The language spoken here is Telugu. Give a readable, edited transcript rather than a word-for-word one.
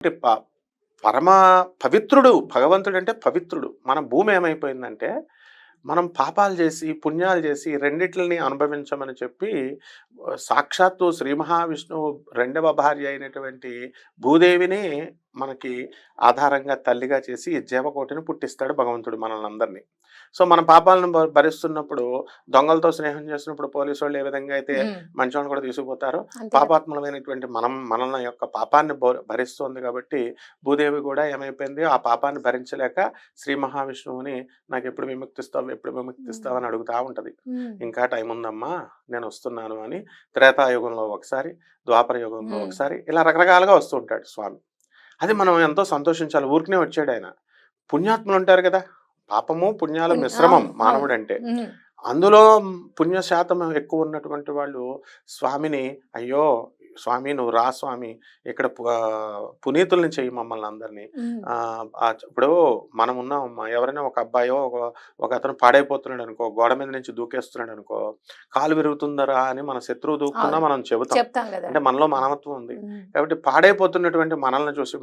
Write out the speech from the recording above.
అంటే పరమ పవిత్రుడు భగవంతుడు అంటే పవిత్రుడు. మన భూమి ఏమైపోయిందంటే, మనం పాపాలు చేసి, పుణ్యాలు చేసి రెండిట్లని అనుభవించమని చెప్పి సాక్షాత్తు శ్రీ మహావిష్ణువు రెండవ భార్య అయినటువంటి భూదేవిని మనకి ఆధారంగా తల్లిగా చేసి ఈ జీవకోటిని పుట్టిస్తాడు భగవంతుడు మనల్నందరినీ. సో, మన పాపాలను భరిస్తున్నప్పుడు దొంగలతో స్నేహం చేస్తున్నప్పుడు పోలీసోళ్ళు ఏ విధంగా అయితే హ్మ్. మంచోళ్ళని కూడా తీసుకుపోతారో, అంతే కదా! పాపాత్ములమైనటువంటి మనల యొక్క పాపాన్ని భరిస్తోంది కాబట్టి భూదేవి కూడా ఏమైపోయింది, ఆ పాపాన్ని భరించలేక శ్రీ మహావిష్ణువుని నాకెప్పుడు విముక్తిస్తావు, ఎప్పుడు విముక్తిస్తావు అని అడుగుతా ఉంటది. హ్మ్. ఇంకా టైం ఉందమ్మా, నేను వస్తున్నాను అని త్రేతాయుగంలో ఒకసారి, ద్వాపర యుగంలో హ్మ్. ఒకసారి ఇలా రకరకాలుగా వస్తూ ఉంటాడు స్వామి. అది మనం ఎంతో సంతోషించాలి. ఊరికనే వచ్చాడాయన. పుణ్యాత్ములుంటారు గదా! పాపము, పుణ్యాల మిశ్రమం అవును. అవును. మానవుడంటే. హ్మ్. అందులో పుణ్య శాతం ఎక్కువున్నటువంటి వాళ్ళు స్వామిని, "అయ్యో! స్వామి నువ్వు రా స్వామి, ఇక్కడ పునీతుల్ని చెయ్యి మమ్మల్నందరిని." హ్మ్. ఇప్పుడు మనమున్నామమ్మా, ఎవరైనా ఒక అబ్బాయో, ఒకతను పాడైపోతున్నాడనుకో, గోడ మీద నుంచి దూకేస్తున్నాడనుకో, "కాలు విరుగుతుందరా" అని మన శత్రువు దూకుతున్నా అవును. మనం చెబుతాం. చెప్తాం అంటే గదండీ! మనలో మానవత్వం ఉంది. హ్మ్. కాబట్టి పాడైపోతున్నటువంటి మనల్ని చూసి